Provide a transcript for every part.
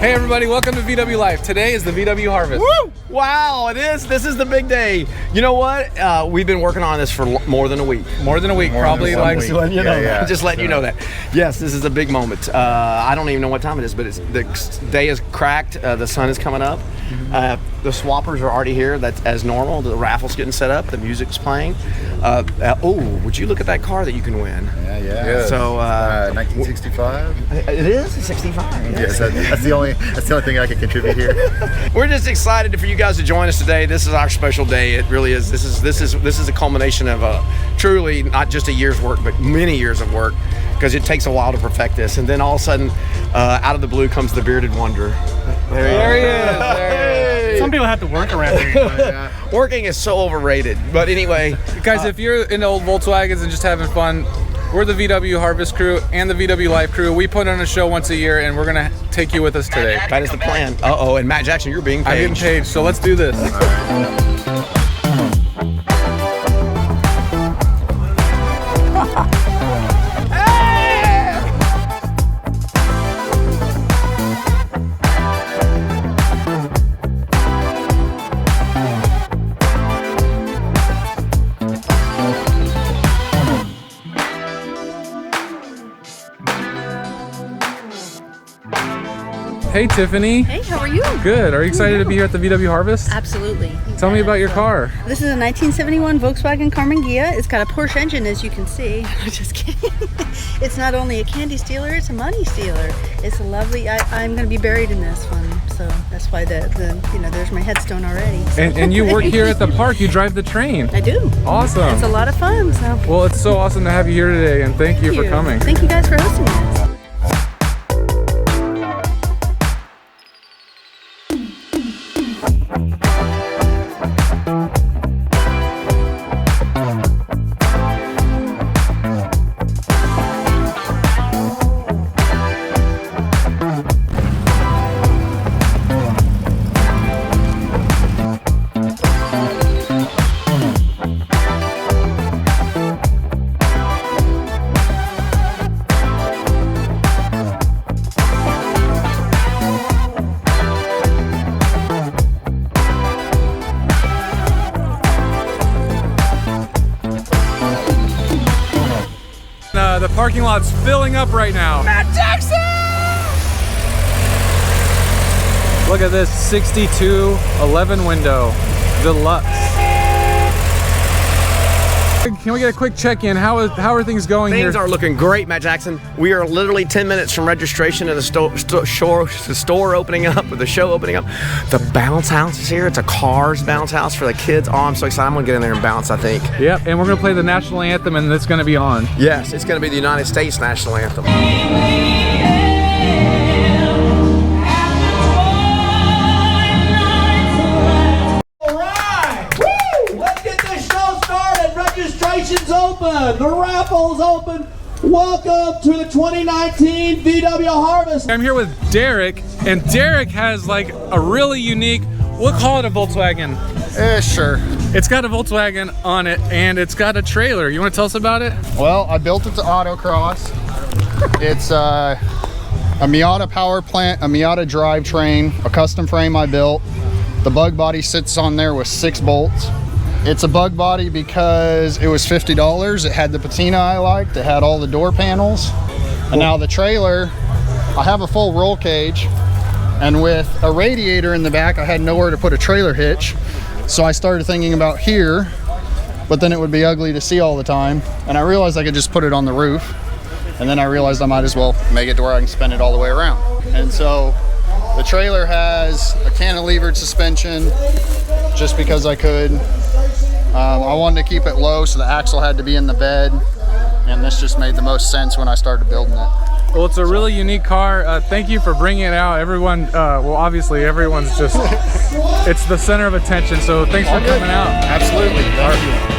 Hey everybody, welcome to VW Life. Today is the VW Harvest. Woo! Wow, it is. This is the big day. You know what? We've been working on this for more than a week. More than a week, probably like. Just letting you know that. Just letting you know that. Yes, this is a big moment. I don't even know what time it is, but the day is cracked. The sun is coming up. The swappers are already here. That's as normal. The raffle's getting set up. The music's playing. Oh, would you look at that car that you can win? Yeah. So 1965. It is 65. Yes, that's the only thing I can contribute here. We're just excited for you guys to join us today. This is our special day. It really is. This is a culmination of truly not just a year's work, but many years of work, because it takes a while to perfect this. And then all of a sudden, out of the blue comes the bearded wonder. There he is. Some people have to work around here. Working is so overrated. But anyway, Guys, if you're into old Volkswagens and just having fun, we're the VW Harvest crew and the VW Life crew. We put on a show once a year, and we're gonna take you with us today. that is the plan. Uh-oh, and Matt Jackson, you're being I'm paid. getting paid, so let's do this. Hey Tiffany. Hey, how are you? Good. Are you excited to be here at the VW Harvest? Absolutely. Tell me about your car. This is a 1971 Volkswagen Carmen Ghia. It's got a Porsche engine, as you can see. I'm just kidding. It's not only a candy stealer, it's a money stealer. It's a lovely. I'm going to be buried in this one, so that's why there's my headstone already. So. And you work here at the park. You drive the train. I do. Awesome. It's a lot of fun. So. Well, it's so awesome to have you here today, and thank you for coming. Thank you guys for hosting us. The parking lot's filling up right now. Matt Jackson! Look at this 62 11 window deluxe. Can we get a quick check-in? How are things going here? Things are looking great, Matt Jackson. We are literally 10 minutes from registration and the store opening up, or the show opening up. The bounce house is here. It's a Cars bounce house for the kids. Oh, I'm so excited. I'm going to get in there and bounce, I think. Yep, and we're going to play the national anthem, and it's going to be on. Yes, it's going to be the United States national anthem. Registration's open. The raffle's open. Welcome to the 2019 VW Harvest. I'm here with Derek, and Derek has like a really unique, we'll call it a Volkswagen. Sure. It's got a Volkswagen on it, and it's got a trailer. You want to tell us about it? Well, I built it to autocross. It's a Miata power plant, a Miata drivetrain, a custom frame I built. The bug body sits on there with 6 bolts. It's a bug body because it was $50. It had the patina I liked. It had all the door panels. And now the trailer, I have a full roll cage. And with a radiator in the back, I had nowhere to put a trailer hitch. So I started thinking about here, but then it would be ugly to see all the time. And I realized I could just put it on the roof. And then I realized I might as well make it to where I can spin it all the way around. And so the trailer has a cantilevered suspension just because I could. I wanted to keep it low, so the axle had to be in the bed, and this just made the most sense when I started building it. Well, it's a really unique car. Thank you for bringing it out. Everyone, well, obviously everyone's just, it's the center of attention, so thanks for coming out. Absolutely. Thank you.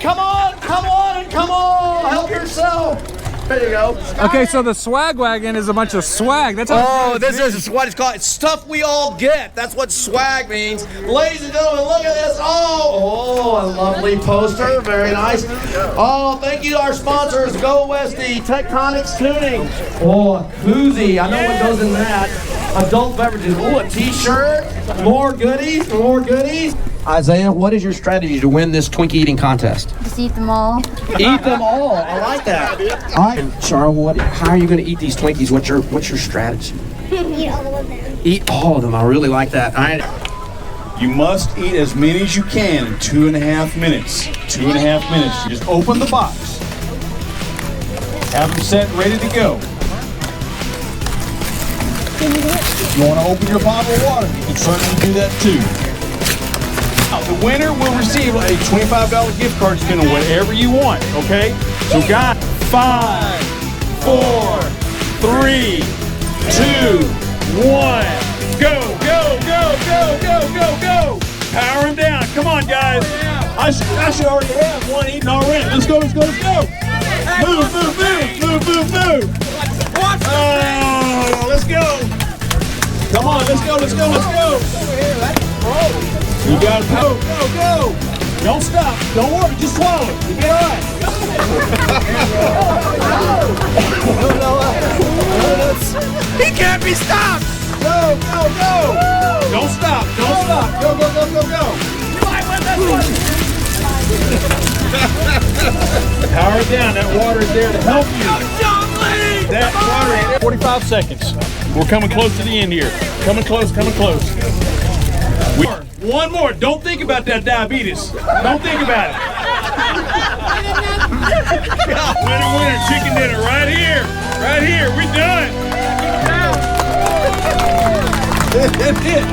come on, come on, and come on. Help yourself. There you go. Okay, so the swag wagon is a bunch of swag. That's Oh, this is what it's called. It's stuff we all get. That's what swag means. Ladies and gentlemen, look at this. Oh, a lovely poster. Very nice. Oh, thank you to our sponsors, Go Westy, Tectonics Tuning. Oh, a koozie. I know what goes in that. Adult beverages. Oh, a t-shirt. More goodies, more goodies. Isaiah, what is your strategy to win this Twinkie eating contest? Just eat them all. Eat them all. I like that. All right, Charles, how are you going to eat these Twinkies? What's your strategy? Eat all of them. Eat all of them. I really like that. All right. You must eat as many as you can in 2.5 minutes. 2.5 minutes. You just open the box. Have them set and ready to go. If you want to open your bottle of water, you can certainly do that too. Now, the winner will receive a $25 gift card to spend on whatever you want, okay? So guys, 5, 4, 3, 2, 1. Go, go, go, go, go, go, go. Powering down. Come on, guys. I should already have one eaten already. Let's go, let's go, let's go. Move, move, move, move, move, move. Oh, let's go. Come on, let's go, let's go, let's go. You gotta go, go, go. Don't stop. Don't worry, just swallow it. You'll be all right. He can't be stopped. Go, go, go. Don't stop. Don't stop. Go, go, go, go, go. You might win this one. Power it down. That water is there to help you. That water. 45 seconds. We're coming close to the end here. Coming close, coming close. One more. Don't think about that diabetes. Don't think about it. Winner, winner, chicken dinner right here. Right here. We done. That's it.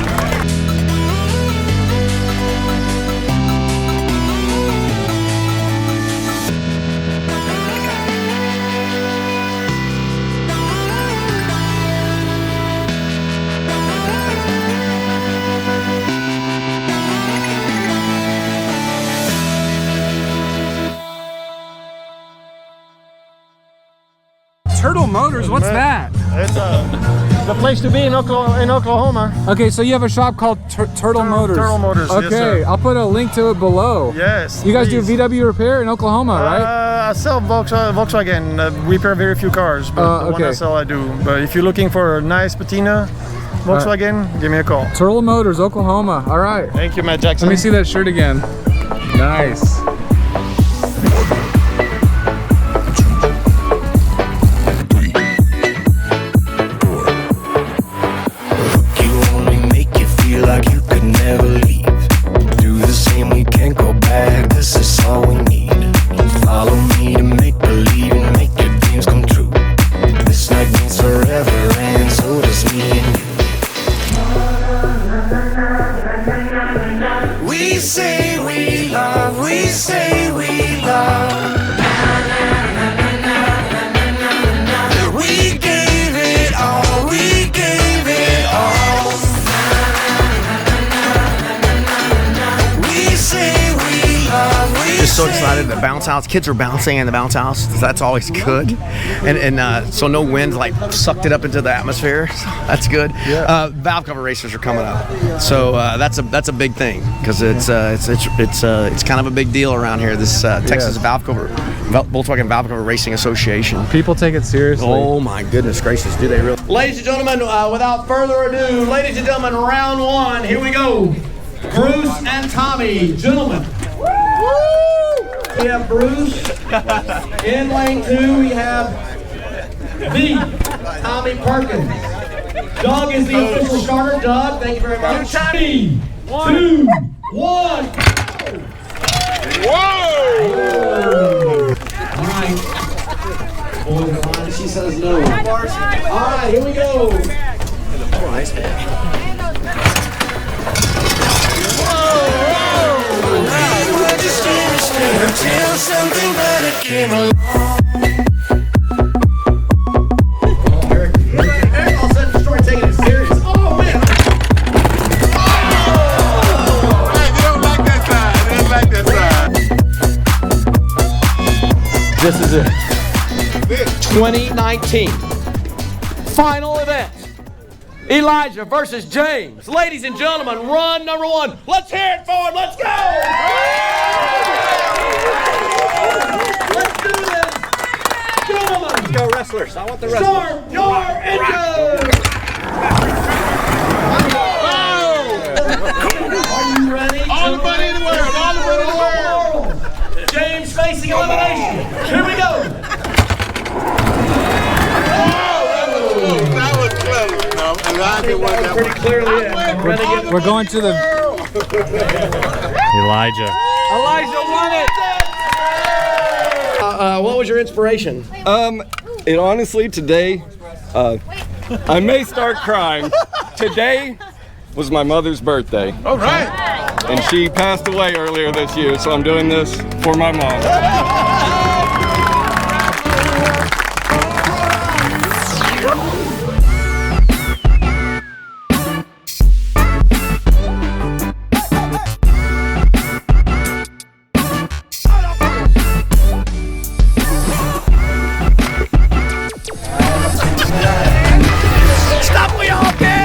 Turtle Motors, what's that? It's the place to be in Oklahoma. Okay, so you have a shop called Turtle Motors. Turtle Motors, yes, Okay, sir. I'll put a link to it below. Yes. You guys please. do VW repair in Oklahoma, right? I sell Volkswagen. Repair very few cars, but the one I okay. sell I do. But if you're looking for a nice patina Volkswagen, give me a call. Turtle Motors, Oklahoma. All right. Thank you, Matt Jackson. Let me see that shirt again. Nice. So excited. The bounce house, kids are bouncing in the bounce house. That's always good, and so no wind like sucked it up into the atmosphere. So that's good. Yeah. Valve cover races are coming up, so that's a big thing because it's kind of a big deal around here. This Texas Volkswagen Valve Cover Racing Association. People take it seriously. Oh my goodness gracious, do they really? Ladies and gentlemen, without further ado, ladies and gentlemen, round one. Here we go. Bruce and Tommy, gentlemen. We have Bruce. In lane 2, we have the Tommy Perkins. Doug is the official starter. Doug, thank you very much. 3, 2, 1. Whoa! All right. Boy, fine. She says no. All right, here we go. Nice. Until something better came along. Eric all of a sudden started taking it serious. Oh man! Hey, they don't like that side. They don't like that side. This is it. 2019 final event. Elijah versus James. Ladies and gentlemen, run number 1. Let's hear it for him. Let's go. Let's do this. Gentlemen. Let's go wrestlers. I want the wrestlers. Start your engine. Are you ready? All the money in the world. All the money in the world. James facing elimination. Here we go. That was close. Pretty clearly. We're going to the. Elijah. Elijah won it. What was your inspiration? It honestly, today, I may start crying. Today was my mother's birthday. All right. And she passed away earlier this year, so I'm doing this for my mom. Stop, we all get.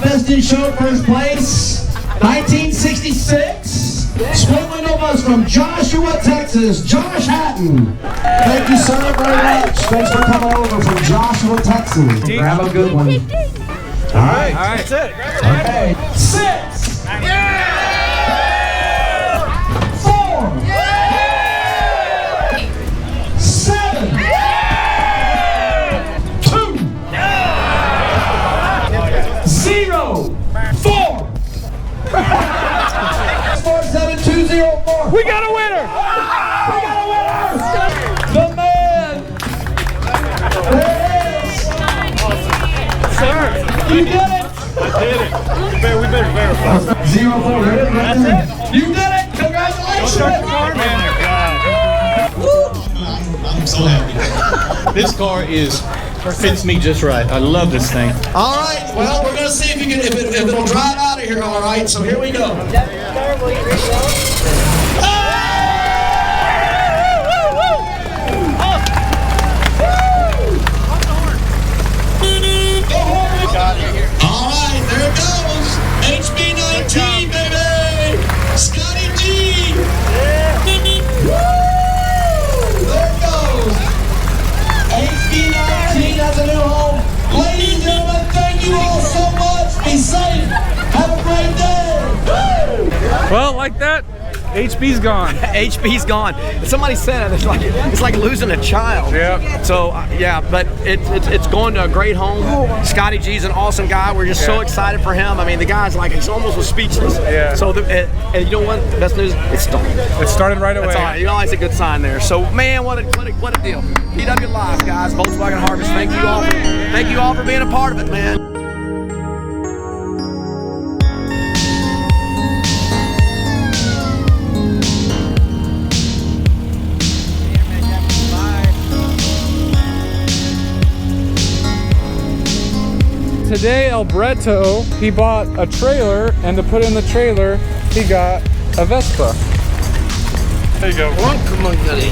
Best in show, first place, 1966. Split window bus from Joshua, Texas, Josh Hatton. Thank you, sir, very much. Thanks for coming over from Joshua, Texas. Grab a good one. All right. That's it. Okay. 6. 4. 7. 2. 0. 4. 47204. We got a winner. We got a winner. The man. There it is. Sir. You did it. I did it. We better verify. 0-4. There it is. Right there. You did it. Congratulations. I'm so happy. This car fits me just right. I love this thing. All right. Well, we're gonna see if it'll drive out of here. All right. So here we go. All right, there it goes. HB19, baby. Scotty G. Woo! There it goes. HB19 has a new home. Ladies and gentlemen, thank you all so much. Be safe. Have a great day. Well, like that, HB's gone. HB's gone. Somebody said it's like losing a child. Yeah. So yeah, but it's going to a great home. Scotty G's an awesome guy. We're just so excited for him. I mean, the guy's like he's almost was speechless. Yeah. So and you know what? The best news, it started. It started right away. That's all right. You know, it's a good sign there. So man, what a deal. VW Live, guys. Volkswagen Harvest. Thank you all for being a part of it, man. Today, Alberto, he bought a trailer, and to put in the trailer, he got a Vespa. There you go. Come on, buddy.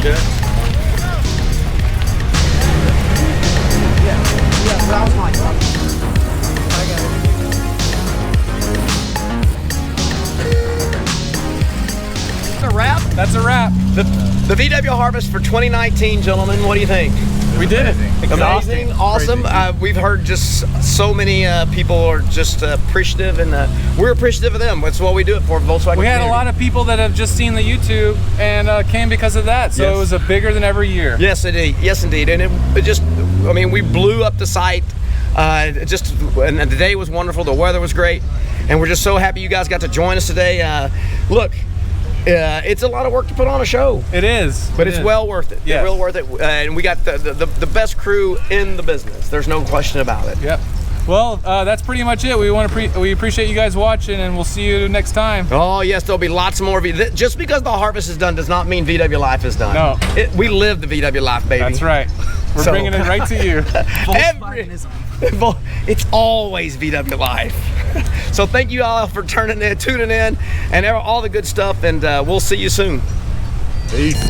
VW Harvest for 2019, gentlemen. What do you think? We did it. Amazing, awesome. We've heard just so many people are just appreciative, and we're appreciative of them. That's what we do it for, Volkswagen. We had community. a lot of people that have just seen the YouTube and came because of that. So Yes. it was a bigger than ever year. Yes, indeed. Yes, indeed. And it just, I mean, we blew up the site. And the day was wonderful. The weather was great, and we're just so happy you guys got to join us today. Look. It's a lot of work to put on a show. It is. But it's well worth it. Yes. It's well worth it. And we got the best crew in the business. There's no question about it. Yep. Well, that's pretty much it. We appreciate you guys watching, and we'll see you next time. Oh, yes, there'll be lots more. Just because the harvest is done does not mean VW Life is done. No. We live the VW Life, baby. That's right. We're So- bringing it right to you. It's always VW Life. So thank you all for tuning in, and all the good stuff, and we'll see you soon. Peace.